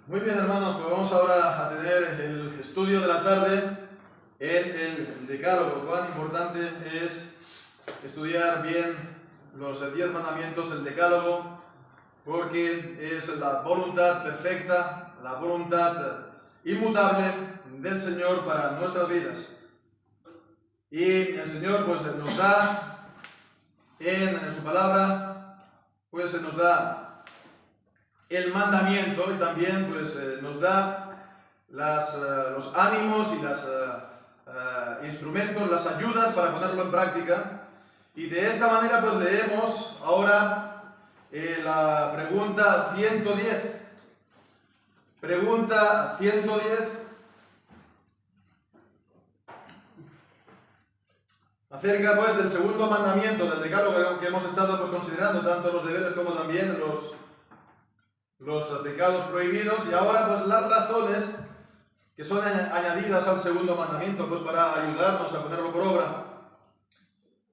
Muy bien, hermanos, pues vamos ahora a tener el estudio de la tarde en el Decálogo. Cuán importante es estudiar bien los 10 mandamientos, el Decálogo, porque es la voluntad perfecta, la voluntad inmutable del Señor para nuestras vidas. Y el Señor pues nos da en su palabra, pues se nos da el mandamiento y también pues nos da los ánimos y los instrumentos, las ayudas para ponerlo en práctica. Y de esta manera pues leemos ahora la pregunta 110. Pregunta 110. Acerca pues del segundo mandamiento del decálogo que hemos estado pues, considerando, tanto los deberes como también los pecados prohibidos, y ahora pues las razones que son añadidas al segundo mandamiento pues para ayudarnos a ponerlo por obra,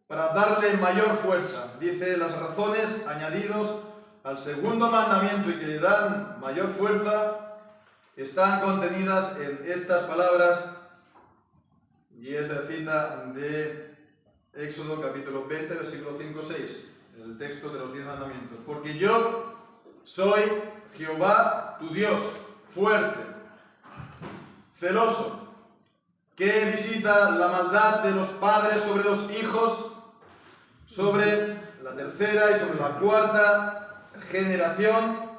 para darle mayor fuerza. Dice, las razones añadidos al segundo mandamiento y que le dan mayor fuerza están contenidas en estas palabras, y es cita de Éxodo capítulo 20, versículo 5-6, el texto de los 10 mandamientos. Porque yo soy Jehová tu Dios, fuerte, celoso, que visita la maldad de los padres sobre los hijos, sobre la tercera y sobre la cuarta generación,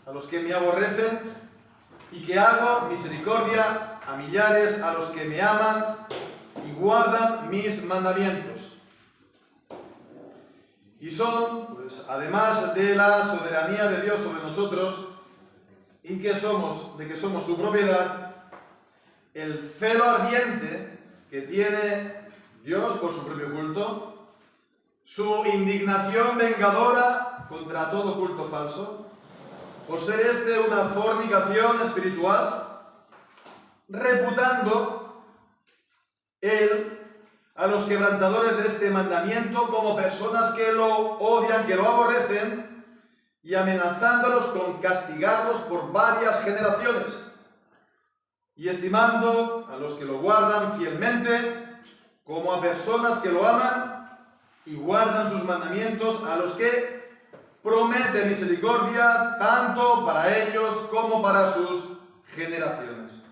a los que me aborrecen, y que hago misericordia a millares a los que me aman y guardan mis mandamientos. Y son, pues, además de la soberanía de Dios sobre nosotros, y que somos su propiedad, el celo ardiente que tiene Dios por su propio culto, su indignación vengadora contra todo culto falso, por ser este una fornicación espiritual, reputando él a los quebrantadores de este mandamiento como personas que lo odian, que lo aborrecen, y amenazándolos con castigarlos por varias generaciones, y estimando a los que lo guardan fielmente como a personas que lo aman y guardan sus mandamientos, a los que promete misericordia tanto para ellos como para sus generaciones.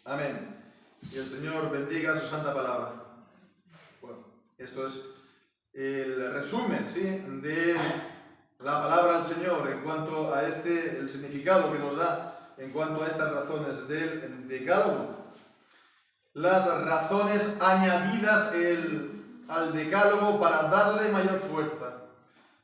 Amén. Y el Señor bendiga su santa palabra. Bueno, esto es el resumen, ¿sí?, de la palabra del Señor en cuanto a el significado que nos da en cuanto a estas razones del decálogo. Las razones añadidas al decálogo para darle mayor fuerza.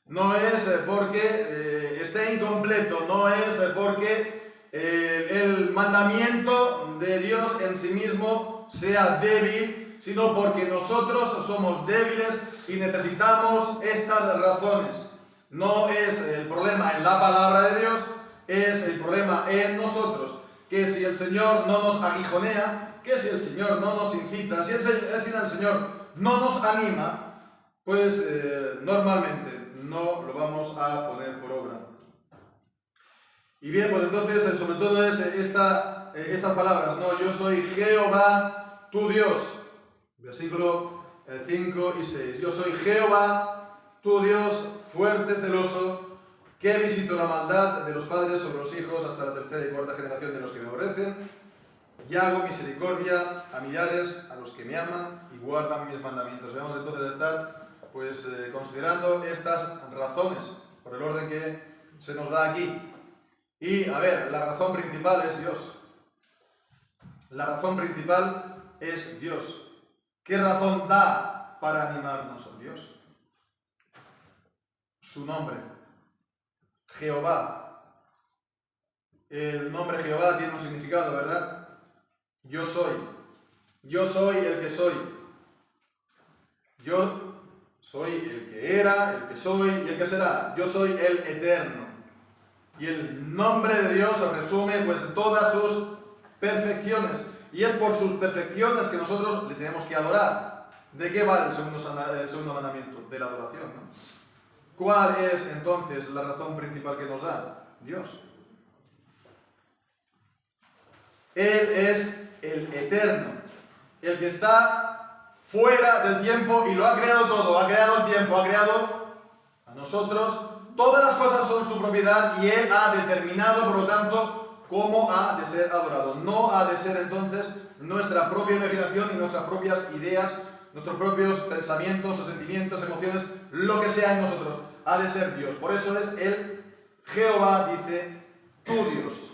No es porque esté incompleto, no es porque el mandamiento de Dios en sí mismo sea débil, sino porque nosotros somos débiles y necesitamos estas razones. No es el problema en la palabra de Dios, es el problema en nosotros. Que si el Señor no nos aguijonea, que si el Señor no nos incita, si el Señor no nos anima, pues normalmente no lo vamos a poner por obra. Y bien, pues entonces sobre todo es estas palabras, ¿no? Yo soy Jehová tu Dios, versículo 5 y 6. Yo soy Jehová tu Dios, fuerte, celoso, que visito la maldad de los padres sobre los hijos hasta la tercera y cuarta generación de los que me aborrecen, y hago misericordia a millares a los que me aman y guardan mis mandamientos. Vamos entonces a estar pues considerando estas razones por el orden que se nos da aquí. Y a ver, la razón principal es Dios. La razón principal es Dios. ¿Qué razón da para animarnos? Dios. Su nombre, Jehová. El nombre Jehová tiene un significado, ¿verdad? Yo soy. Yo soy el que soy. Yo soy el que era, el que soy y el que será. Yo soy el eterno. Y el nombre de Dios resume pues todas sus perfecciones. Y es por sus perfecciones que nosotros le tenemos que adorar. ¿De qué vale el segundo mandamiento? De la adoración, ¿no? ¿Cuál es entonces la razón principal que nos da? Dios. Él es el eterno, el que está fuera del tiempo y lo ha creado todo, ha creado el tiempo, ha creado a nosotros. Todas las cosas son su propiedad y Él ha determinado, por lo tanto, cómo ha de ser adorado. No ha de ser entonces nuestra propia imaginación y nuestras propias ideas, nuestros propios pensamientos o sentimientos, emociones, lo que sea en nosotros. Ha de ser Dios. Por eso es el Jehová, dice, tu Dios.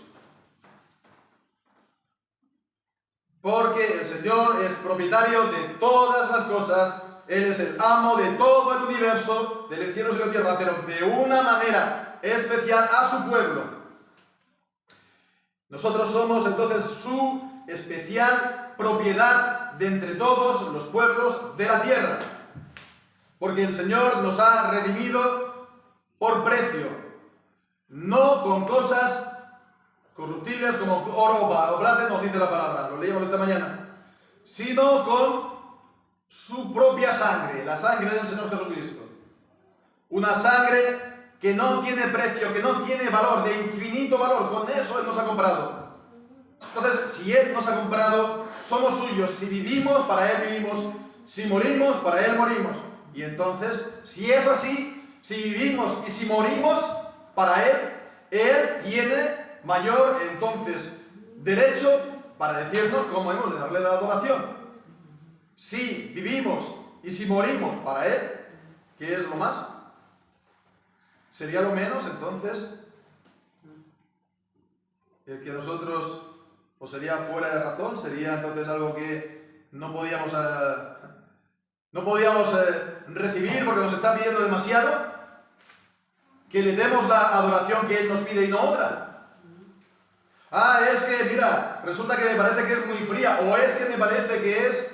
Porque el Señor es propietario de todas las cosas. Él es el amo de todo el universo, del cielo y de la tierra, pero de una manera especial a su pueblo. Nosotros somos entonces su especial propiedad de entre todos los pueblos de la tierra. Porque el Señor nos ha redimido por precio, no con cosas corruptibles como oro o plata, nos dice la palabra, lo leímos esta mañana, sino con su propia sangre, la sangre del Señor Jesucristo. Una sangre que no tiene precio, que no tiene valor, de infinito valor. Con eso Él nos ha comprado. Entonces, si Él nos ha comprado, somos suyos. Si vivimos, para Él vivimos. Si morimos, para Él morimos. Y entonces, si es así, si vivimos y si morimos para Él, Él tiene mayor, entonces, derecho para decirnos cómo hemos de darle la adoración. Si vivimos y si morimos para Él, ¿qué es lo más? ¿Sería lo menos, entonces, el que nosotros, o sería fuera de razón? ¿Sería entonces algo que no podíamos recibir porque nos está pidiendo demasiado? ¿Que le demos la adoración que Él nos pide y no otra? Ah, es que, mira, resulta que me parece que es muy fría, o es que me parece que es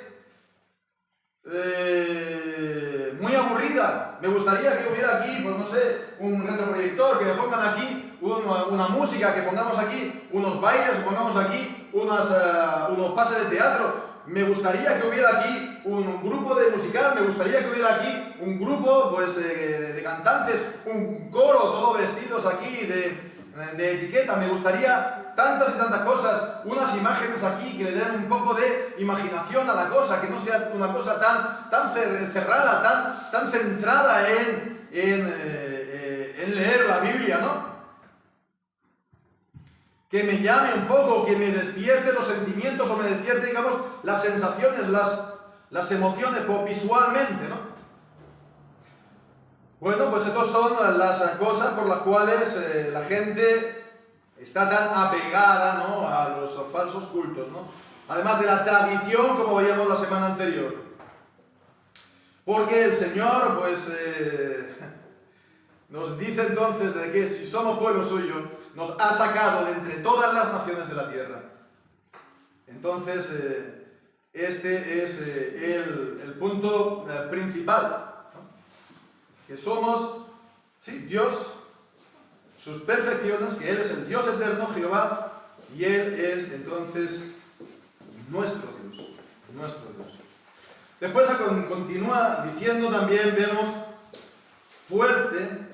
muy aburrida. Me gustaría que hubiera aquí, pues no sé, un retroproyector, que me pongan aquí una música, que pongamos aquí unos bailes, que pongamos aquí unos pases de teatro. Me gustaría que hubiera aquí un grupo de musical, me gustaría que hubiera aquí un grupo pues, de cantantes, un coro, todos vestidos aquí de etiqueta. Me gustaría tantas y tantas cosas, unas imágenes aquí que le den un poco de imaginación a la cosa, que no sea una cosa tan cerrada, tan centrada en leer la Biblia, ¿no? Que me llame un poco, que me despierte los sentimientos o me despierte, digamos, las sensaciones, las emociones visualmente, ¿no? Bueno, pues estas son las cosas por las cuales la gente está tan apegada, ¿no?, a los falsos cultos, ¿no? Además de la tradición, como veíamos la semana anterior. Porque el Señor, pues, nos dice entonces de que si somos pueblo suyo, nos ha sacado de entre todas las naciones de la tierra. Entonces, este es el punto principal, ¿no? Que somos, sí, Dios, sus perfecciones, que Él es el Dios eterno, Jehová, y Él es entonces nuestro Dios, nuestro Dios. Después continúa diciendo también, vemos, fuerte,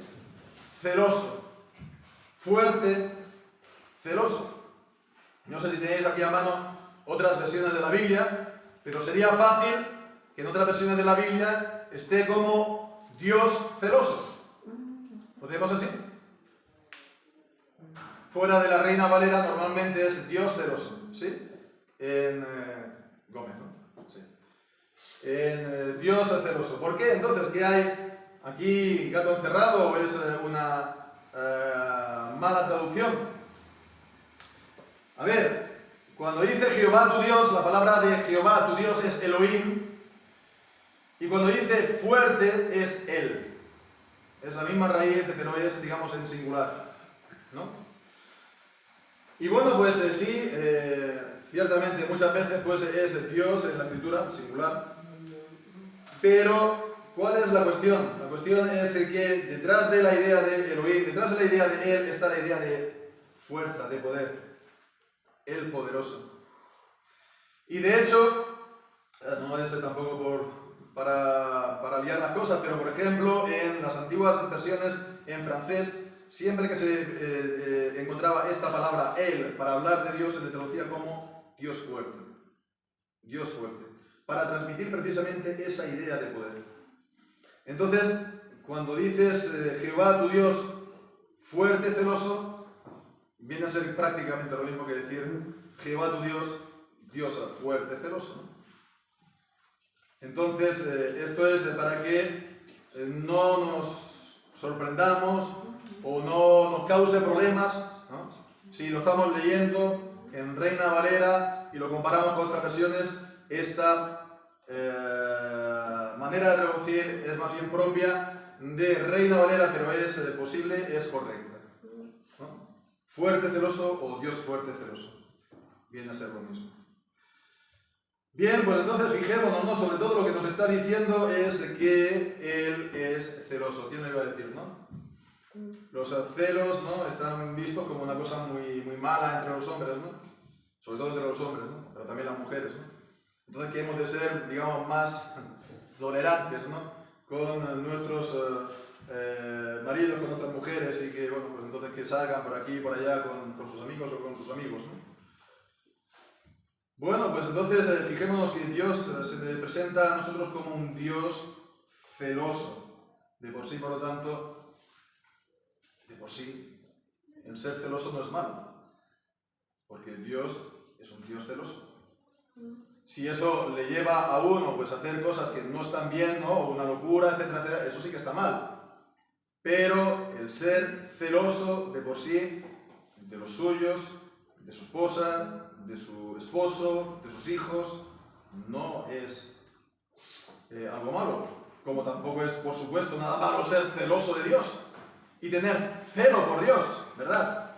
celoso. Fuerte, celoso. No sé si tenéis aquí a mano otras versiones de la Biblia, pero sería fácil que en otras versiones de la Biblia esté como Dios celoso. ¿Lo tenemos así? Fuera de la Reina Valera normalmente es Dios celoso, ¿sí? En Gómez, ¿no? Sí. En Dios celoso. ¿Por qué? Entonces, ¿qué hay aquí? ¿Gato encerrado o es una mala traducción? A ver, cuando dice Jehová tu Dios, la palabra de Jehová tu Dios es Elohim, y cuando dice fuerte es Él. Es la misma raíz, pero es, digamos, en singular, ¿no? Y bueno, pues sí, ciertamente muchas veces pues es Dios en la escritura, singular, pero ¿cuál es la cuestión? La cuestión es que detrás de la idea de Elohim, detrás de la idea de Él, está la idea de fuerza, de poder, el poderoso. Y de hecho, no es tampoco para liar las cosas, pero por ejemplo, en las antiguas versiones en francés, siempre que se encontraba encontraba esta palabra él para hablar de Dios, se le traducía como Dios fuerte. Dios fuerte. Para transmitir precisamente esa idea de poder. Entonces, cuando dices Jehová tu Dios fuerte, celoso, viene a ser prácticamente lo mismo que decir Jehová tu Dios, Dios fuerte, celoso. Entonces, esto es para que no nos sorprendamos o no nos cause problemas, ¿no? Si lo estamos leyendo en Reina Valera y lo comparamos con otras versiones, esta manera de traducir es más bien propia de Reina Valera, pero es posible, es correcta, ¿no? Fuerte, celoso o Dios fuerte, celoso. Viene a ser lo mismo. Bien, pues entonces fijémonos, ¿no? Sobre todo lo que nos está diciendo es que Él es celoso. ¿Quién le iba a decir, no? Los celos, ¿no? Están vistos como una cosa muy, muy mala entre los hombres, ¿no? Sobre todo entre los hombres, ¿no? Pero también las mujeres, ¿no? Entonces que hemos de ser, digamos, más tolerantes, ¿no? Con nuestros maridos, con nuestras mujeres y que, bueno, pues entonces que salgan por aquí y por allá con sus amigos o con sus amigos, ¿no? Bueno, pues entonces fijémonos que Dios se presenta a nosotros como un Dios celoso. De por sí, por lo tanto, de por sí, el ser celoso no es malo. Porque Dios es un Dios celoso. Si eso le lleva a uno pues, a hacer cosas que no están bien, ¿no? Una locura, etcétera, etcétera, eso sí que está mal. Pero el ser celoso de por sí, de los suyos, de su esposa, de su esposo, de sus hijos, no es algo malo. Como tampoco es, por supuesto, nada malo ser celoso de Dios y tener celo por Dios, ¿verdad?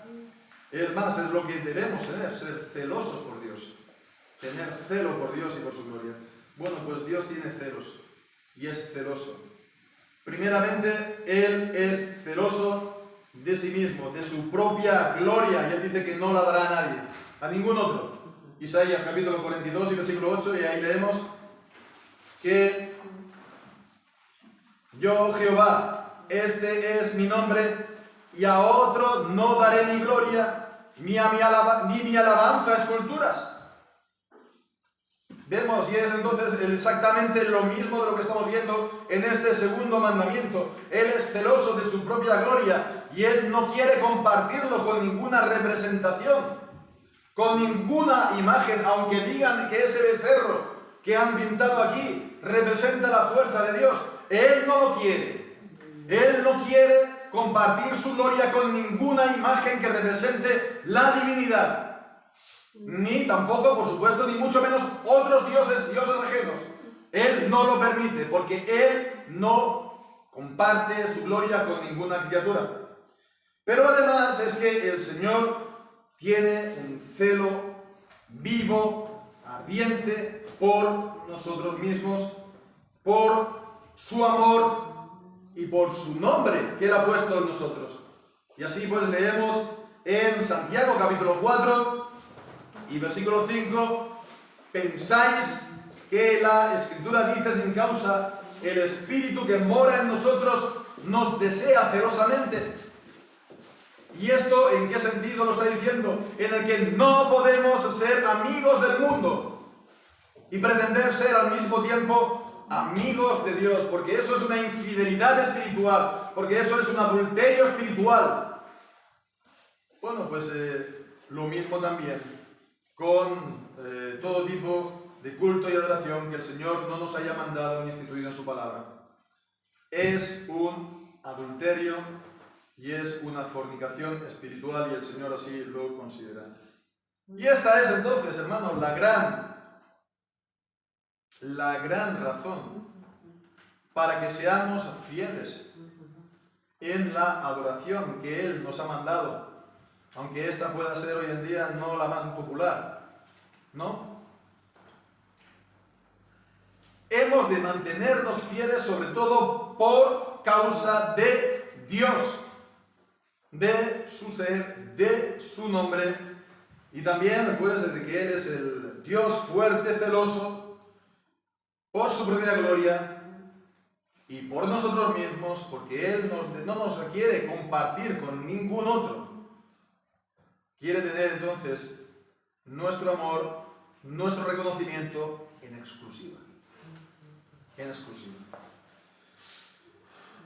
Es más, es lo que debemos tener, ser celosos por Dios. Tener celo por Dios y por su gloria. Bueno, pues Dios tiene celos y es celoso. Primeramente, Él es celoso de sí mismo, de su propia gloria, y Él dice que no la dará a nadie, a ningún otro. Isaías capítulo 42 y versículo 8, y ahí leemos que yo, Jehová, este es mi nombre, y a otro no daré mi gloria, ni mi alabanza a esculturas. Vemos, y es entonces exactamente lo mismo de lo que estamos viendo en este segundo mandamiento. Él es celoso de su propia gloria y Él no quiere compartirlo con ninguna representación, con ninguna imagen, aunque digan que ese becerro que han pintado aquí representa la fuerza de Dios. Él no lo quiere. Él no quiere compartir su gloria con ninguna imagen que represente la divinidad. Ni tampoco, por supuesto, ni mucho menos otros dioses ajenos. Él no lo permite, porque Él no comparte su gloria con ninguna criatura. Pero además es que el Señor tiene un celo vivo, ardiente, por nosotros mismos, por su amor y por su nombre que Él ha puesto en nosotros. Y así pues leemos en Santiago capítulo 4, y versículo 5, pensáis que la Escritura dice sin causa, el Espíritu que mora en nosotros nos desea celosamente. ¿Y esto en qué sentido lo está diciendo? En el que no podemos ser amigos del mundo y pretender ser al mismo tiempo amigos de Dios, porque eso es una infidelidad espiritual, porque eso es un adulterio espiritual. Bueno, pues lo mismo también con todo tipo de culto y adoración que el Señor no nos haya mandado ni instituido en su palabra. Es un adulterio y es una fornicación espiritual y el Señor así lo considera. Y esta es entonces, hermanos, la gran razón para que seamos fieles en la adoración que Él nos ha mandado. Aunque esta pueda ser hoy en día no la más popular, ¿no? Hemos de mantenernos fieles sobre todo por causa de Dios, de su ser, de su nombre, y también pues de que Él es el Dios fuerte, celoso, por su propia gloria y por nosotros mismos, porque Él no nos quiere compartir con ningún otro. quiere tener entonces nuestro amor, nuestro reconocimiento en exclusiva. En exclusiva.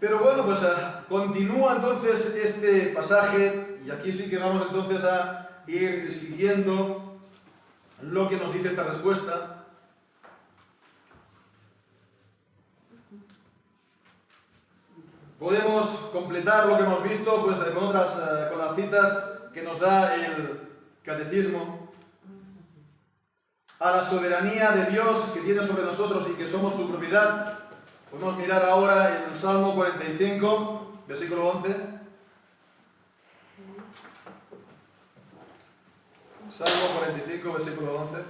Pero bueno, pues continúa entonces este pasaje, y aquí sí que vamos entonces a ir siguiendo lo que nos dice esta respuesta. Podemos completar lo que hemos visto pues, con las citas que nos da el Catecismo. A la soberanía de Dios que tiene sobre nosotros y que somos su propiedad. Podemos mirar ahora en el Salmo 45, versículo 11. Salmo 45, versículo 11.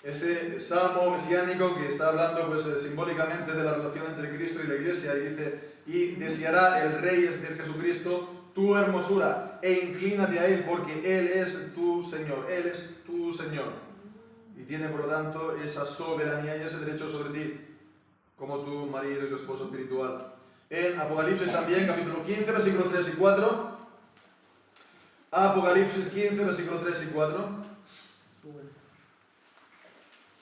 Este salmo mesiánico que está hablando pues, simbólicamente de la relación entre Cristo y la Iglesia, y dice: y deseará el Rey, es decir, Jesucristo, tu hermosura, e inclínate a Él, porque Él es tu Señor, Él es tu Señor. Y tiene, por lo tanto, esa soberanía y ese derecho sobre ti, como tu marido y tu esposo espiritual. En Apocalipsis también, capítulo 15, versículos 3 y 4. Apocalipsis 15, versículos 3 y 4.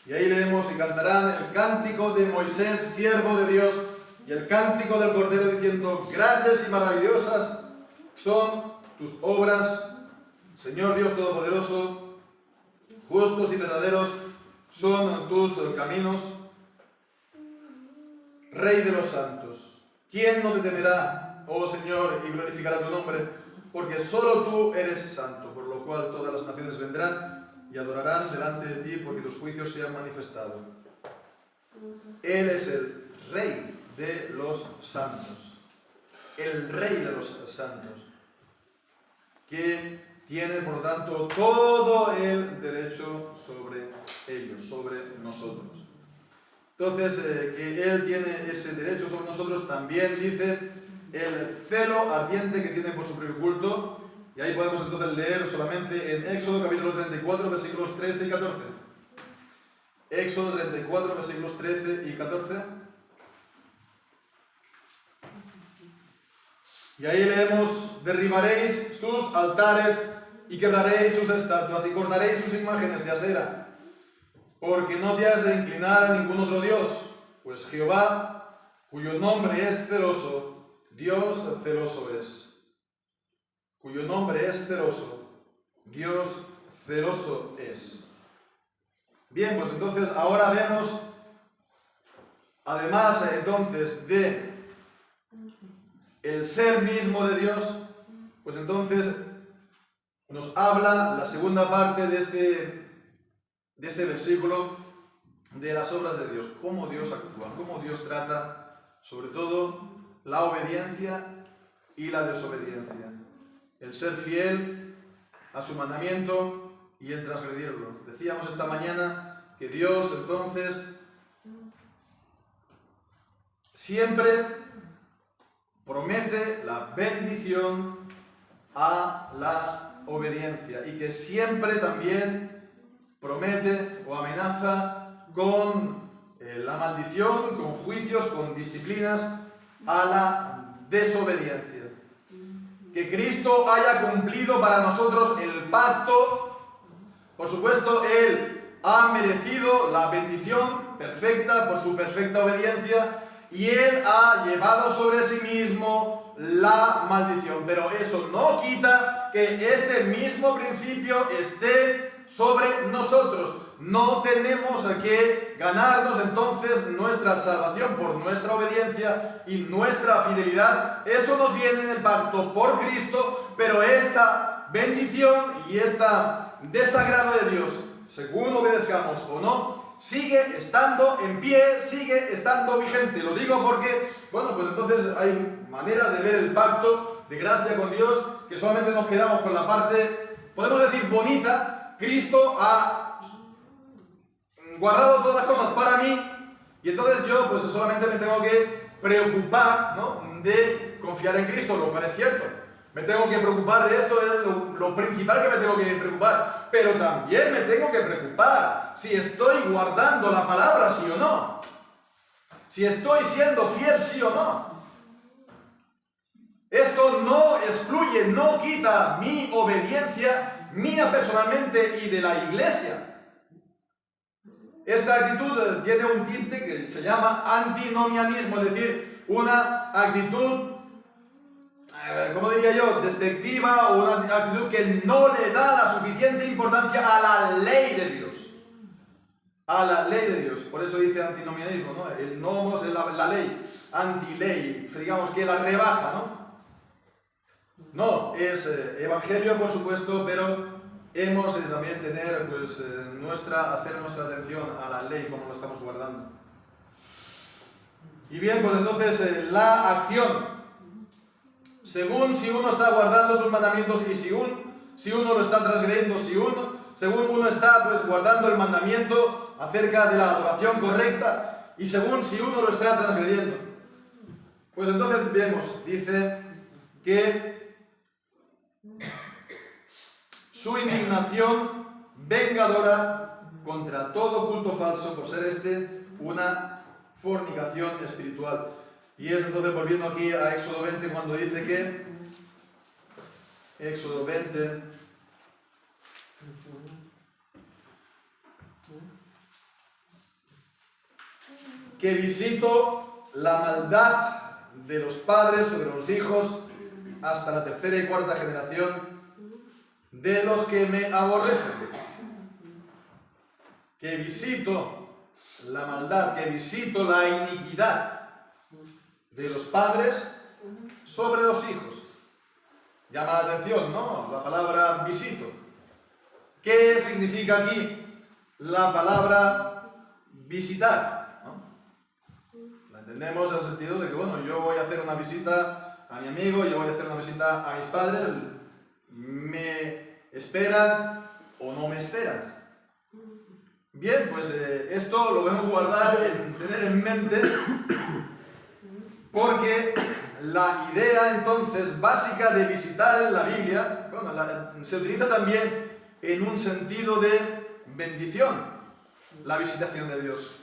Y ahí leemos: y cantarán el cántico de Moisés, siervo de Dios, y el cántico del Cordero, diciendo: grandes y maravillosas son tus obras, Señor Dios Todopoderoso, justos y verdaderos son tus caminos, Rey de los santos. ¿Quién no te temerá, oh Señor, y glorificará tu nombre? Porque solo tú eres santo, por lo cual todas las naciones vendrán y adorarán delante de ti, porque tus juicios se han manifestado. Él es el Rey de los santos, el Rey de los santos, que tiene, por lo tanto, todo el derecho sobre ellos, sobre nosotros. Entonces, que Él tiene ese derecho sobre nosotros, también dice el celo ardiente que tiene por su propio culto. Y ahí podemos entonces leer solamente en Éxodo capítulo 34, versículos 13 y 14. Éxodo 34, versículos 13 y 14. Y ahí leemos: derribaréis sus altares y quebraréis sus estatuas y cortaréis sus imágenes de acera, porque no te has de inclinar a ningún otro Dios, pues Jehová, cuyo nombre es celoso, Dios celoso es. Cuyo nombre es celoso, Dios celoso es. Bien, pues entonces ahora vemos, además entonces de el ser mismo de Dios, pues entonces nos habla la segunda parte de este versículo, de las obras de Dios, cómo Dios actúa, cómo Dios trata sobre todo la obediencia y la desobediencia, el ser fiel a su mandamiento y el transgredirlo. Decíamos esta mañana que Dios entonces siempre promete la bendición a la obediencia, y que siempre también promete o amenaza con la maldición, con juicios, con disciplinas a la desobediencia. Que Cristo haya cumplido para nosotros el pacto, por supuesto, Él ha merecido la bendición perfecta por su perfecta obediencia, y Él ha llevado sobre sí mismo la maldición. Pero eso no quita que este mismo principio esté sobre nosotros. No tenemos que ganarnos entonces nuestra salvación por nuestra obediencia y nuestra fidelidad. Eso nos viene en el pacto por Cristo, pero esta bendición y esta desagrado de Dios, según obedezcamos o no, sigue estando en pie, sigue estando vigente. Lo digo porque, bueno, pues entonces hay maneras de ver el pacto de gracia con Dios que solamente nos quedamos con la parte, podemos decir, bonita. Cristo ha guardado todas las cosas para mí, y entonces yo pues solamente me tengo que preocupar, ¿no?, de confiar en Cristo, lo cual es cierto. Me tengo que preocupar de esto, es lo principal que me tengo que preocupar. Pero también me tengo que preocupar si estoy guardando la palabra, sí o no. Si estoy siendo fiel, sí o no. Esto no excluye, no quita mi obediencia mía personalmente y de la iglesia. Esta actitud tiene un tinte que se llama antinomianismo, es decir, una actitud, ¿cómo diría yo?, despectiva, o una actitud que no le da la suficiente importancia a la ley de Dios. A la ley de Dios. Por eso dice antinomianismo, ¿no? El nomos es la ley, antiley, digamos que la rebaja, ¿no? No, es evangelio, por supuesto, pero hemos de también tener, pues, hacer nuestra atención a la ley, como lo estamos guardando. Y bien, pues entonces la acción, según si uno está guardando sus mandamientos y si uno lo está transgrediendo, según uno está, pues, guardando el mandamiento acerca de la adoración correcta y según si uno lo está transgrediendo. Pues entonces vemos, dice que su indignación vengadora contra todo culto falso, por ser una fornicación espiritual. Y es entonces volviendo aquí a Éxodo 20 cuando dice que Éxodo 20 que visito la maldad de los padres sobre los hijos hasta la tercera y cuarta generación de los que me aborrecen. Que visito la maldad, que visito la iniquidad de los padres sobre los hijos. Llama la atención, ¿no?, la palabra visito. ¿Qué significa aquí la palabra visitar? ¿No? La entendemos en el sentido de que, bueno, yo voy a hacer una visita a mi amigo, yo voy a hacer una visita a mis padres, ¿me esperan o no me esperan? Bien, pues esto lo debemos guardar, tener en mente, porque la idea entonces básica de visitar en la Biblia, bueno, se utiliza también en un sentido de bendición, la visitación de Dios.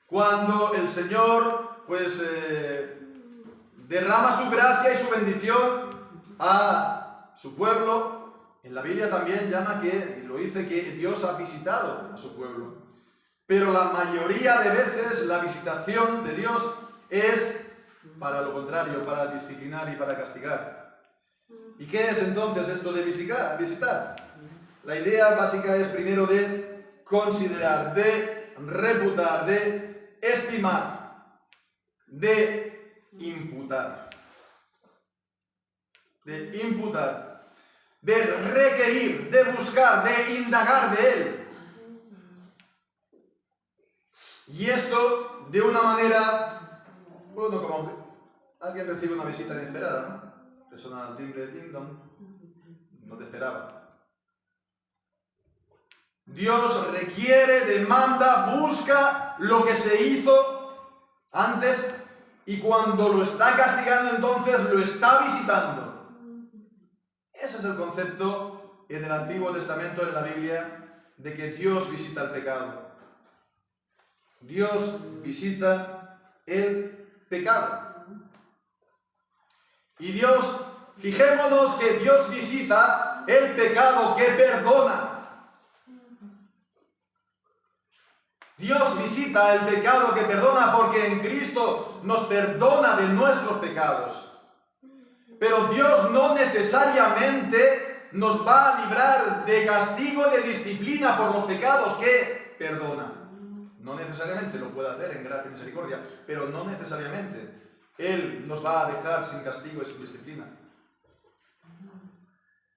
Cuando el Señor, pues, derrama su gracia y su bendición a su pueblo, en la Biblia también llama que, lo dice, que Dios ha visitado a su pueblo. Pero la mayoría de veces la visitación de Dios es para lo contrario, para disciplinar y para castigar. ¿Y qué es entonces esto de visitar? La idea básica es primero de considerar, de reputar, de estimar, de imputar. De imputar, de requerir, de buscar, de indagar de él. Y esto de una manera, bueno, como alguien recibe una visita inesperada, ¿no? Te suena el timbre de Ting-Dong, no te esperaba. Dios requiere, demanda, busca lo que se hizo antes y cuando lo está castigando entonces lo está visitando. Ese es el concepto en el Antiguo Testamento, en la Biblia, de que Dios visita el pecado. Dios visita el pecado. Y Dios, fijémonos que Dios visita el pecado que perdona. Dios visita el pecado que perdona porque en Cristo nos perdona de nuestros pecados. Pero Dios no necesariamente nos va a librar de castigo y de disciplina por los pecados que perdona. No necesariamente lo puede hacer en gracia y misericordia, pero no necesariamente Él nos va a dejar sin castigo y sin disciplina.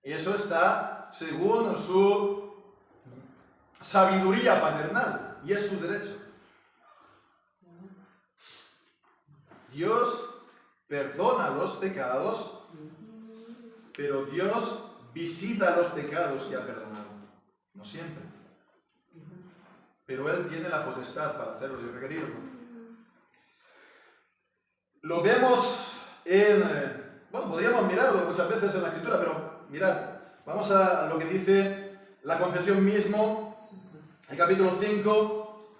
Y eso está según su sabiduría paternal, y es su derecho. Dios perdona los pecados, pero Dios visita los pecados que ha perdonado. No siempre. Pero Él tiene la potestad para hacerlo y requerirlo. Lo vemos en... bueno, podríamos mirarlo muchas veces en la Escritura, pero mirad, vamos a lo que dice la confesión mismo, el capítulo 5,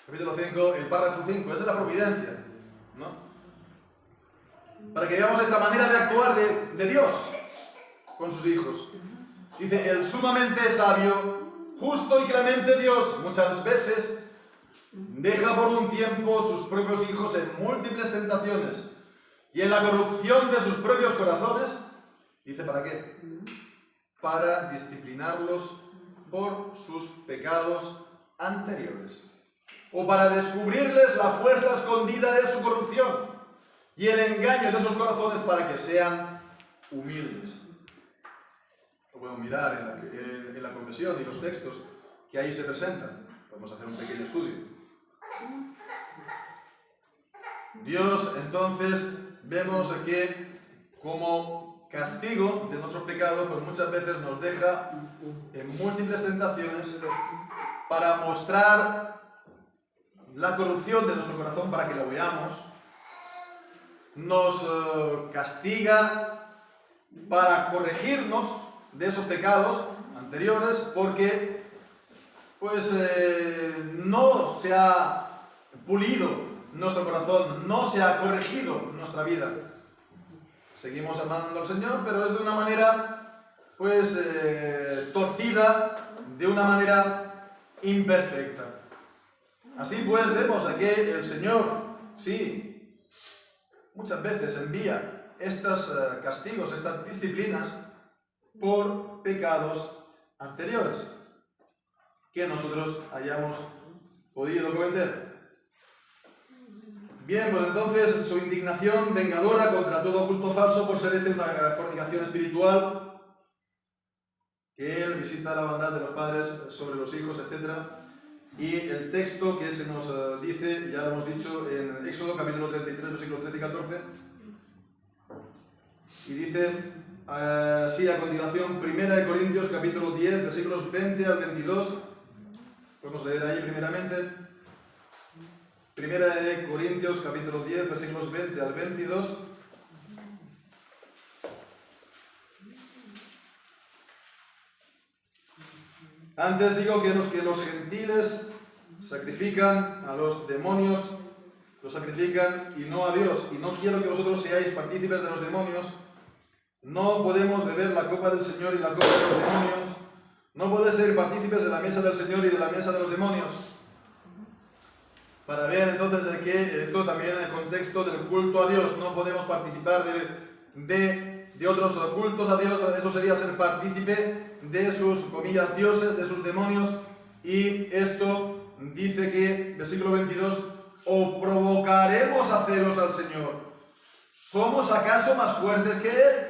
capítulo 5, el párrafo 5, esa es la providencia, ¿no? Para que veamos esta manera de actuar de Dios con sus hijos. Dice, el sumamente sabio, justo y clemente Dios, muchas veces deja por un tiempo sus propios hijos en múltiples tentaciones y en la corrupción de sus propios corazones. Dice, ¿para qué? Para disciplinarlos por sus pecados anteriores, o para descubrirles la fuerza escondida de su corrupción y el engaño de sus corazones para que sean humildes. Lo podemos mirar en la confesión y los textos que ahí se presentan. Podemos hacer un pequeño estudio. Dios, entonces, vemos que como castigo de nuestros pecados, pues muchas veces nos deja en múltiples tentaciones para mostrar la corrupción de nuestro corazón, para que lo veamos. Nos castiga para corregirnos de esos pecados anteriores, porque pues no se ha pulido nuestro corazón, no se ha corregido nuestra vida. Seguimos amando al Señor, pero es de una manera pues torcida, de una manera imperfecta. Así pues vemos aquí el Señor, sí, muchas veces envía estos castigos, estas disciplinas por pecados anteriores que nosotros hayamos podido cometer. Bien, pues entonces su indignación vengadora contra todo culto falso por ser una fornicación espiritual, que él visita la bondad de los padres sobre los hijos, etc. Y el texto que se nos dice, ya lo hemos dicho, en Éxodo capítulo 33, versículos 13 y 14, y dice, sí, a continuación, 1 Corintios capítulo 10, versículos 20 al 22, podemos leer ahí primeramente. 1 Corintios capítulo 10, versículos 20 al 22. Antes digo que los gentiles sacrifican a los demonios, los sacrifican y no a Dios, y no quiero que vosotros seáis partícipes de los demonios. No podemos beber la copa del Señor y la copa de los demonios. No podéis ser partícipes de la mesa del Señor y de la mesa de los demonios. Para ver entonces que esto también en el contexto del culto a Dios, no podemos participar de otros cultos a Dios, eso sería ser partícipe de sus, comillas, dioses, de sus demonios, y esto dice que, versículo 22, o provocaremos a celos al Señor. ¿Somos acaso más fuertes que Él?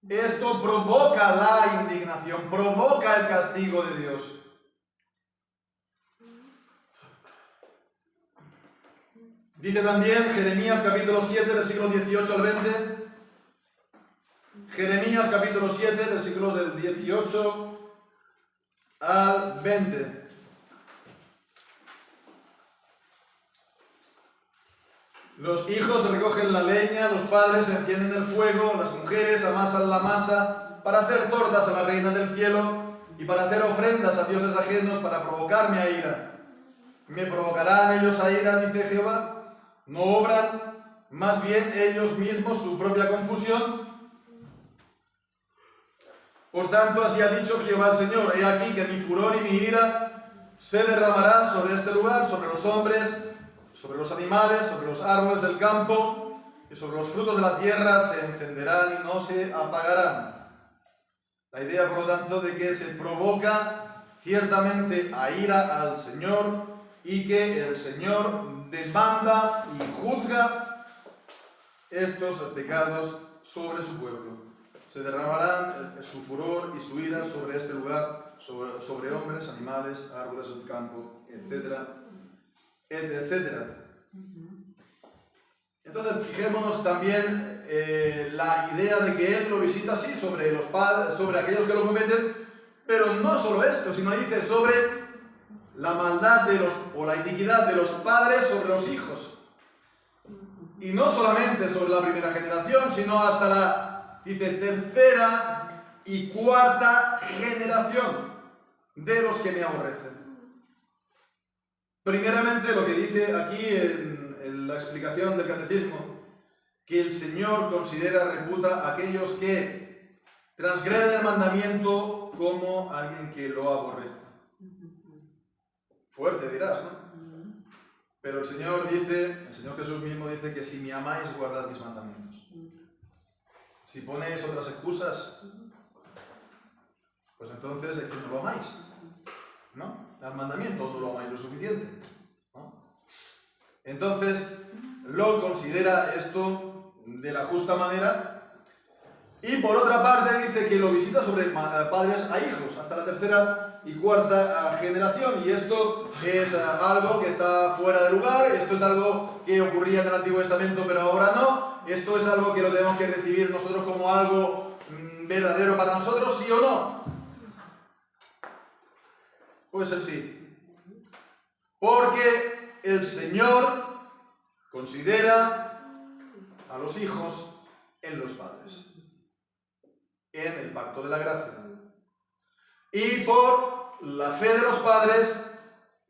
Esto provoca la indignación, provoca el castigo de Dios. Dice también Jeremías capítulo 7, versículos 18 al 20. Jeremías capítulo 7, versículos del 18 al 20. Los hijos recogen la leña, los padres encienden el fuego, las mujeres amasan la masa para hacer tortas a la reina del cielo y para hacer ofrendas a dioses ajenos para provocarme a ira. ¿Me provocarán ellos a ira?, dice Jehová. ¿No obran más bien ellos mismos su propia confusión? Por tanto, así ha dicho Jehová el Señor: he aquí que mi furor y mi ira se derramarán sobre este lugar, sobre los hombres, sobre los animales, sobre los árboles del campo, y sobre los frutos de la tierra se encenderán y no se apagarán. La idea, por lo tanto, de que se provoca ciertamente a ira al Señor y que el Señor demanda y juzga estos pecados sobre su pueblo. Se derramarán su furor y su ira sobre este lugar, sobre hombres, animales, árboles del campo, etcétera, etcétera. Entonces, fijémonos también la idea de que Él lo visita así sobre los padres, sobre aquellos que lo cometen, pero no solo esto, sino dice sobre la maldad o la iniquidad de los padres sobre los hijos. Y no solamente sobre la primera generación, sino hasta la, dice, tercera y cuarta generación de los que me aborrecen. Primeramente, lo que dice aquí en la explicación del catecismo, que el Señor considera, reputa a aquellos que transgreden el mandamiento como alguien que lo aborrece. Fuerte dirás, ¿no? Pero el Señor Jesús mismo dice que si me amáis, guardad mis mandamientos. Si ponéis otras excusas, pues entonces es que no lo amáis, ¿no? Al mandamiento no lo amáis lo suficiente, ¿no? Entonces, lo considera esto de la justa manera. Y por otra parte dice que lo visita sobre padres a hijos, hasta la tercera y cuarta generación. Y esto es algo que está fuera de lugar, esto es algo que ocurría en el Antiguo Testamento, pero ahora no. Esto es algo que lo tenemos que recibir nosotros como algo verdadero para nosotros, ¿sí o no? Pues sí. Porque el Señor considera a los hijos en los padres, en el pacto de la gracia. Y por la fe de los padres,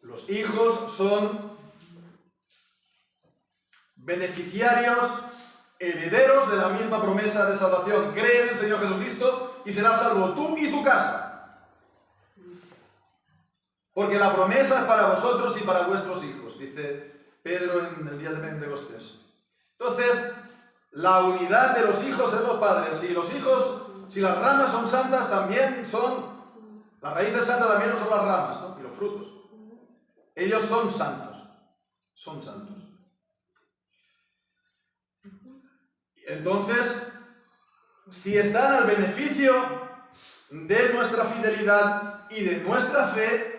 los hijos son beneficiarios, herederos de la misma promesa de salvación. Cree en el Señor Jesucristo y serás salvo tú y tu casa. Porque la promesa es para vosotros y para vuestros hijos, dice Pedro en el día de Pentecostés. Entonces, la unidad de los hijos en los padres. Si las ramas son santas, también son... Las raíces santas también no son las ramas, ¿no? Y los frutos. Ellos son santos. Son santos. Entonces, si están al beneficio de nuestra fidelidad y de nuestra fe,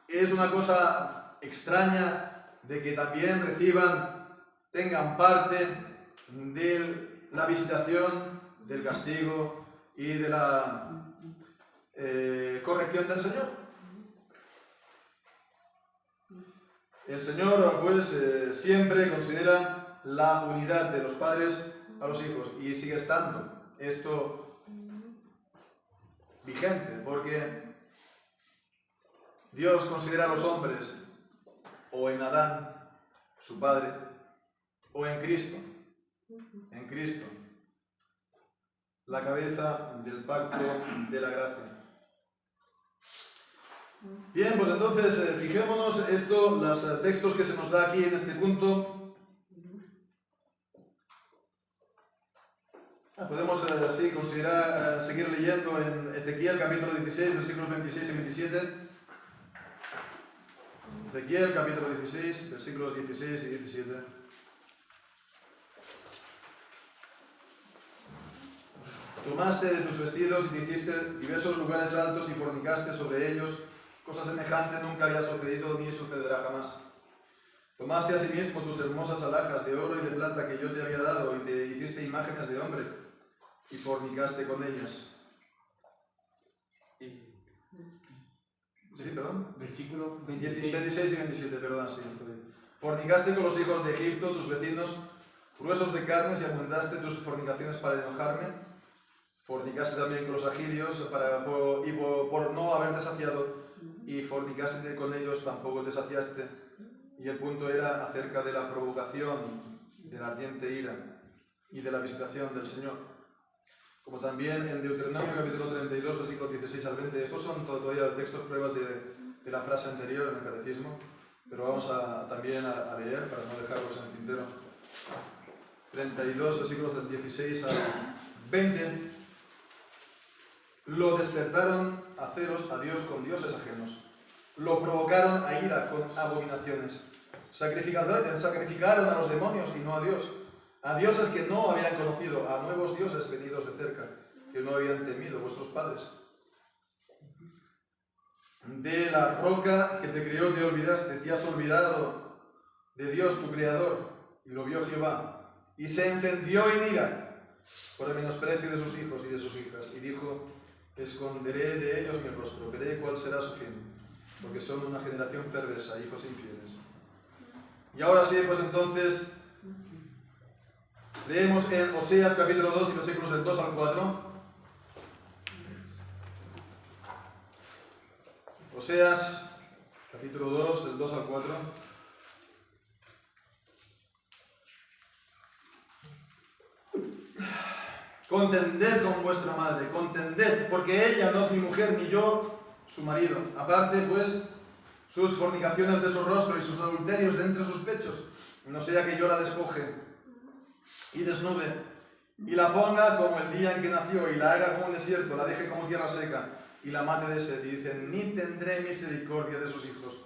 es una cosa extraña de que también tengan parte de la visitación, del castigo y de la corrección del Señor. El Señor, pues, siempre considera la unidad de los padres a los hijos y sigue estando esto vigente, porque Dios considera a los hombres o en Adán, su padre, o en Cristo, la cabeza del pacto de la gracia. Bien, pues entonces fijémonos los textos que se nos da aquí en este punto. Podemos seguir leyendo en Ezequiel capítulo 16, versículos 26 y 27. Ezequiel capítulo 16, versículos 16 y 17. Tomaste de tus vestidos y te hiciste diversos lugares altos y fornicaste sobre ellos. Cosa semejante nunca había sucedido ni sucederá jamás. Tomaste asimismo tus hermosas alhajas de oro y de plata que yo te había dado y te hiciste imágenes de hombre y fornicaste con ellas. Sí, perdón. Versículo 26. 26 y 27, perdón, sí, estoy bien. Fornicaste con los hijos de Egipto, tus vecinos, gruesos de carnes, y aumentaste tus fornicaciones para enojarme. Fornicaste también con los agirios por no haberte saciado, y fornicaste con ellos, tampoco te saciaste. Y el punto era acerca de la provocación, de la ardiente ira y de la visitación del Señor. Como también en Deuteronomio capítulo 32, versículos 16 al 20. Estos son todavía textos pruebas de la frase anterior en el catecismo, pero vamos también a leer para no dejarlos en el tintero. 32, versículos del 16 al 20. Lo despertaron a celos a Dios con dioses ajenos. Lo provocaron a ira con abominaciones. Sacrificaron a los demonios y no a Dios. A dioses que no habían conocido, a nuevos dioses venidos de cerca, que no habían temido vuestros padres. De la roca que te crió te olvidaste, te has olvidado de Dios tu Creador, y lo vio Jehová, y se encendió en ira por el menosprecio de sus hijos y de sus hijas, y dijo: esconderé de ellos mi rostro, veré cuál será su fin, porque son una generación perversa, hijos infieles. Y ahora sí, pues entonces leemos en Oseas capítulo 2 y versículos del 2 al 4. Oseas capítulo 2, del 2 al 4. Contended con vuestra madre, contended, porque ella no es mi mujer ni yo su marido. Aparte, pues, sus fornicaciones de su rostro y sus adulterios de entre sus pechos, no sea que yo la despoje y desnude, y la ponga como el día en que nació, y la haga como un desierto, la deje como tierra seca, y la mate de sed. Y dice, ni tendré misericordia de sus hijos,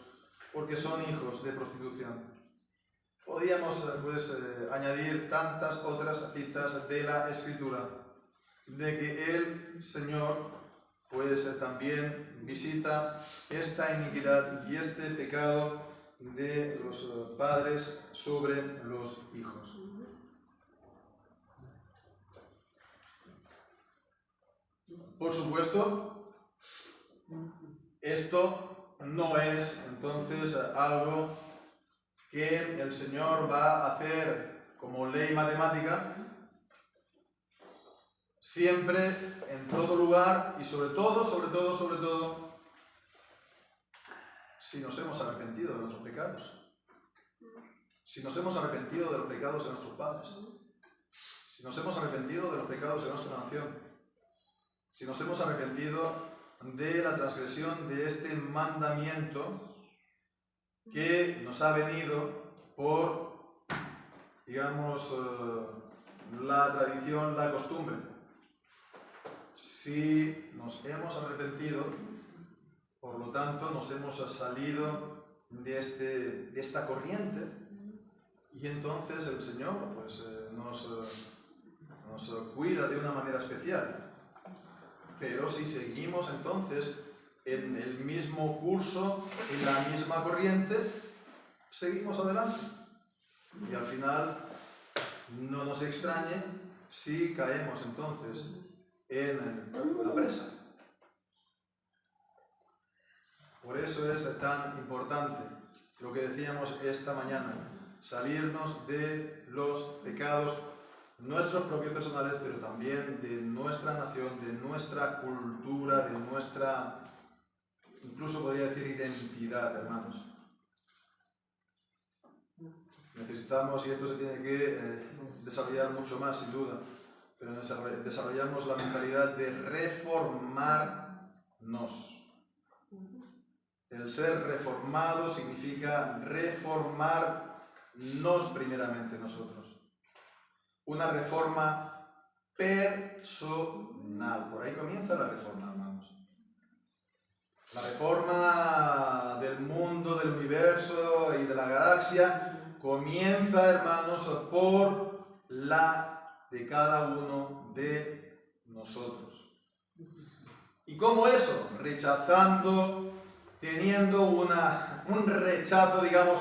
porque son hijos de prostitución. Podríamos añadir tantas otras citas de la Escritura, de que el Señor también visita esta iniquidad y este pecado de los padres sobre los hijos. Por supuesto, esto no es entonces algo que el Señor va a hacer como ley matemática, siempre, en todo lugar y sobre todo, si nos hemos arrepentido de nuestros pecados. Si nos hemos arrepentido de los pecados de nuestros padres. Si nos hemos arrepentido de los pecados de nuestra nación. Si nos hemos arrepentido de la transgresión de este mandamiento que nos ha venido por, digamos, la tradición, la costumbre. Si nos hemos arrepentido, por lo tanto, nos hemos salido de esta corriente, y entonces el Señor nos cuida de una manera especial. Pero si seguimos entonces en el mismo curso, en la misma corriente, seguimos adelante. Y al final no nos extrañe si caemos entonces en la presa. Por eso es tan importante lo que decíamos esta mañana, salirnos de los pecados nuestros propios personales, pero también de nuestra nación, de nuestra cultura, de nuestra, incluso podría decir, identidad, hermanos. Necesitamos, y esto se tiene que desarrollar mucho más, sin duda, pero desarrollamos la mentalidad de reformarnos. El ser reformado significa reformarnos primeramente nosotros. Una reforma personal. Por ahí comienza la reforma, hermanos. La reforma del mundo, del universo y de la galaxia comienza, hermanos, por la de cada uno de nosotros. ¿Y cómo eso? Rechazando, teniendo un rechazo, digamos,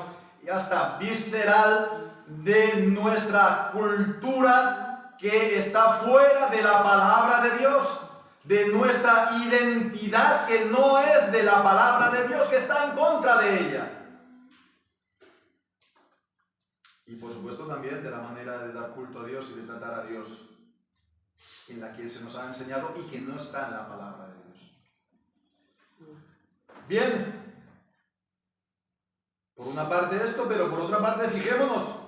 hasta visceral de nuestra cultura que está fuera de la palabra de Dios, de nuestra identidad que no es de la palabra de Dios, que está en contra de ella. Y por supuesto también de la manera de dar culto a Dios y de tratar a Dios, en la que se nos ha enseñado y que no está en la palabra de Dios. Bien, por una parte esto, pero por otra parte fijémonos.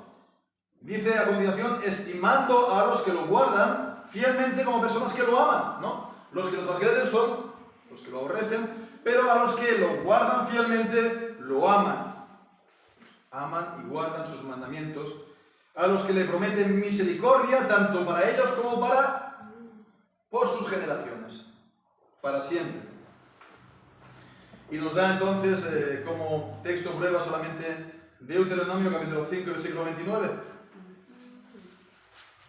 Dice a continuación, estimando a los que lo guardan fielmente como personas que lo aman, ¿no? Los que lo transgreden son los que lo aborrecen, pero a los que lo guardan fielmente lo aman. Aman y guardan sus mandamientos. A los que le prometen misericordia, tanto para ellos como por sus generaciones, para siempre. Y nos da entonces como texto prueba solamente Deuteronomio capítulo 5, versículo 29.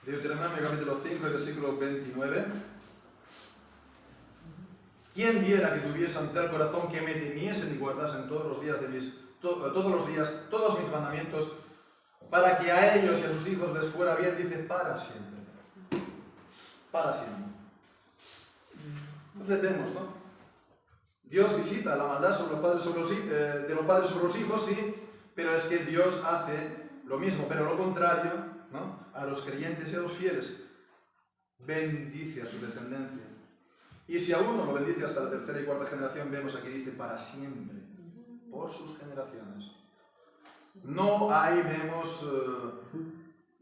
Deuteronomio capítulo 5, versículo 29. ¿Quién diera que tuviesen tal corazón que me temiesen y guardasen todos los días todos mis mandamientos, para que a ellos y a sus hijos les fuera bien? Dice, para siempre. Para siempre. Entonces vemos, ¿no? Dios visita la maldad sobre los padres de los padres sobre los hijos, sí, pero es que Dios hace lo mismo, pero lo contrario, ¿no? A los creyentes y a los fieles. Bendice a su descendencia. Y si a uno lo bendice hasta la tercera y cuarta generación, vemos aquí dice para siempre. por sus generaciones. No hay,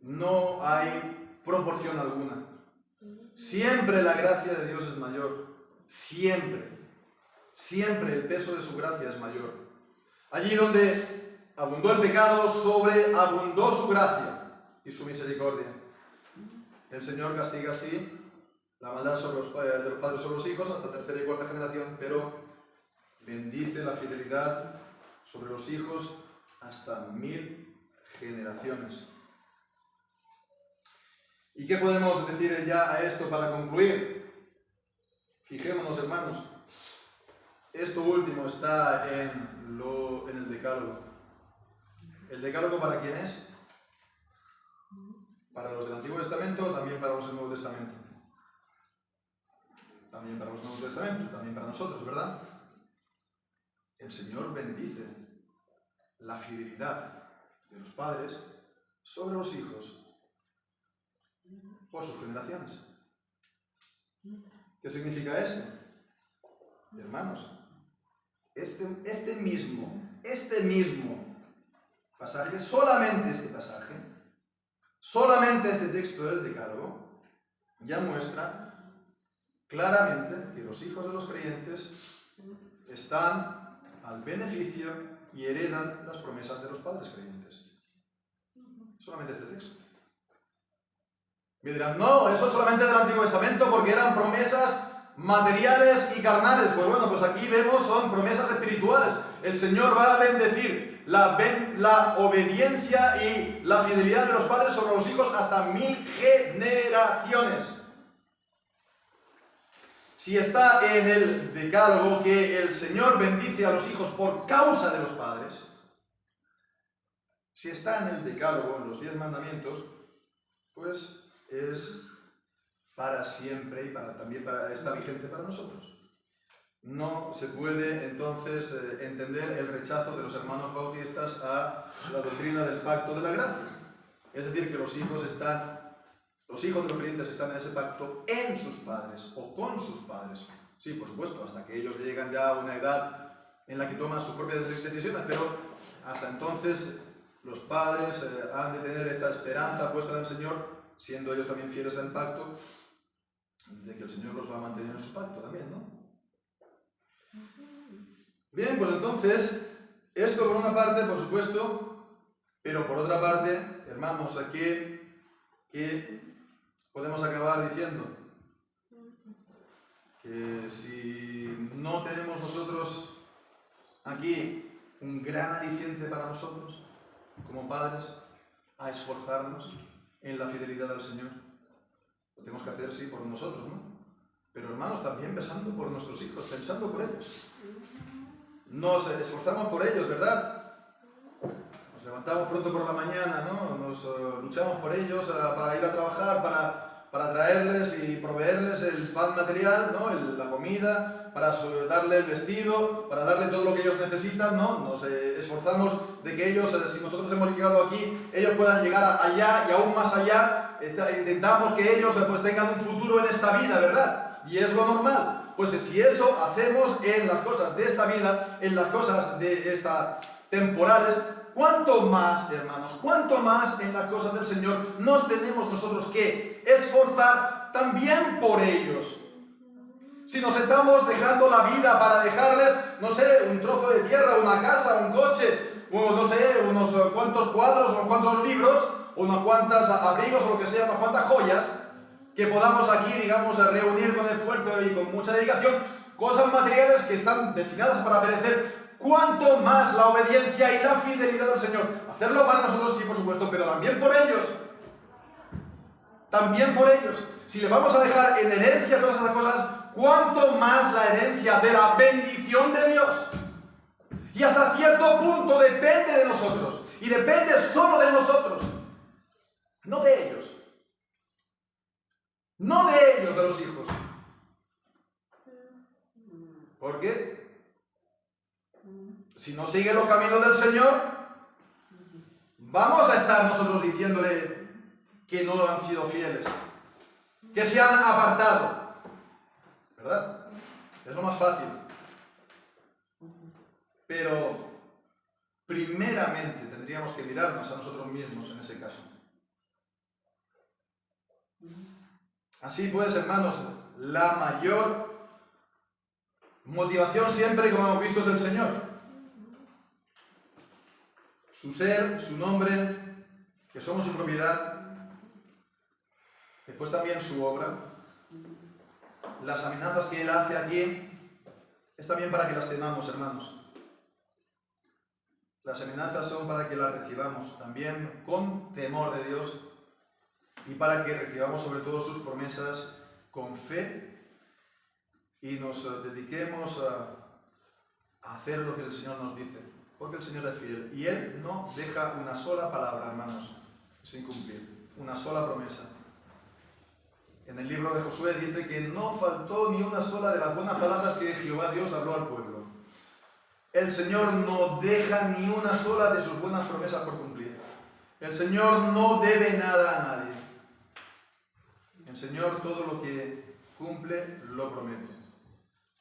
no hay proporción alguna. Siempre la gracia de Dios es mayor. Siempre. Siempre el peso de su gracia es mayor. Allí donde abundó el pecado, sobreabundó su gracia y su misericordia. El Señor castiga así la maldad de los padres sobre los hijos hasta tercera y cuarta generación, pero bendice la fidelidad sobre los hijos hasta 1000 generaciones. ¿Y qué podemos decir ya a esto para concluir? Fijémonos, hermanos, esto último está en el Decálogo. ¿El Decálogo para quién es? ¿Para los del Antiguo Testamento o también para los del Nuevo Testamento? También para los del Nuevo Testamento, también para nosotros, ¿verdad? El Señor bendice la fidelidad de los padres sobre los hijos por sus generaciones. ¿Qué significa esto? Hermanos, este mismo pasaje, solamente este texto del Decálogo, ya muestra claramente que los hijos de los creyentes están al beneficio y heredan las promesas de los padres creyentes. Solamente este texto. Me dirán, no, eso es solamente del Antiguo Testamento porque eran promesas materiales y carnales. Pues bueno, pues aquí vemos son promesas espirituales. El Señor va a bendecir la obediencia y la fidelidad de los padres sobre los hijos hasta 1000 generaciones. Si está en el Decálogo que el Señor bendice a los hijos por causa de los padres, si está en el Decálogo, en los 10 mandamientos, pues es para siempre y también está vigente para nosotros. No se puede entonces entender el rechazo de los hermanos bautistas a la doctrina del pacto de la gracia. Es decir, que los hijos de los creyentes están en ese pacto en sus padres o con sus padres. Sí, por supuesto, hasta que ellos llegan ya a una edad en la que toman sus propias decisiones, pero hasta entonces los padres han de tener esta esperanza puesta en el Señor, siendo ellos también fieles al pacto, de que el Señor los va a mantener en su pacto también, ¿no? Bien, pues entonces, esto por una parte, por supuesto, pero por otra parte, hermanos, aquí que podemos acabar diciendo que si no tenemos nosotros aquí un gran aliciente para nosotros, como padres, a esforzarnos en la fidelidad al Señor, lo tenemos que hacer, sí, por nosotros, ¿no? Pero hermanos, también pensando por nuestros hijos, pensando por ellos. Nos esforzamos por ellos, ¿verdad? Nos levantamos pronto por la mañana, ¿no? Nos luchamos por ellos para ir a trabajar, para traerles y proveerles el pan material, ¿no? La comida, para darle el vestido, para darle todo lo que ellos necesitan, ¿no? Nos esforzamos de que ellos, si nosotros hemos llegado aquí, ellos puedan llegar allá y aún más allá. Intentamos que ellos pues tengan un futuro en esta vida, ¿verdad? Y es lo normal. Pues si eso hacemos en las cosas de esta vida, en las cosas de esta temporales, cuánto más, hermanos, cuánto más en las cosas del Señor nos tenemos nosotros que esforzar también por ellos. Si nos estamos dejando la vida para dejarles, no sé, un trozo de tierra, una casa, un coche, no sé, unos cuantos cuadros, unos cuantos libros, unos cuantos abrigos o lo que sea, unas cuantas joyas, que podamos aquí, digamos, reunir con esfuerzo y con mucha dedicación, cosas materiales que están destinadas para perecer, cuánto más la obediencia y la fidelidad al Señor. Hacerlo para nosotros, sí, por supuesto, pero también por ellos. También por ellos. Si le vamos a dejar en herencia todas esas cosas, cuánto más la herencia de la bendición de Dios. Y hasta cierto punto depende de nosotros. Y depende solo de nosotros. No de ellos. No de ellos, de los hijos. ¿Por qué? Si no sigue los caminos del Señor, vamos a estar nosotros diciéndole que no han sido fieles, que se han apartado, ¿verdad? Es lo más fácil. Pero primeramente tendríamos que mirarnos a nosotros mismos en ese caso. Así pues, hermanos, la mayor motivación siempre, como hemos visto, es el Señor. Su ser, su nombre, que somos su propiedad, después también su obra, las amenazas que Él hace aquí, es también para que las temamos, hermanos. Las amenazas son para que las recibamos también con temor de Dios y para que recibamos sobre todo sus promesas con fe y nos dediquemos a hacer lo que el Señor nos dice, porque el Señor es fiel y Él no deja una sola palabra, hermanos, sin cumplir, una sola promesa. En el libro de Josué dice que no faltó ni una sola de las buenas palabras que Jehová Dios habló al pueblo. El Señor no deja ni una sola de sus buenas promesas por cumplir. El Señor no debe nada a nadie. El Señor todo lo que cumple lo promete.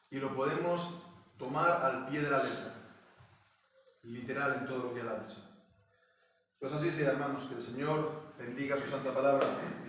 Y lo podemos tomar al pie de la letra. Literal en todo lo que Él ha dicho. Pues así sea, hermanos, que el Señor bendiga su santa palabra. Amén.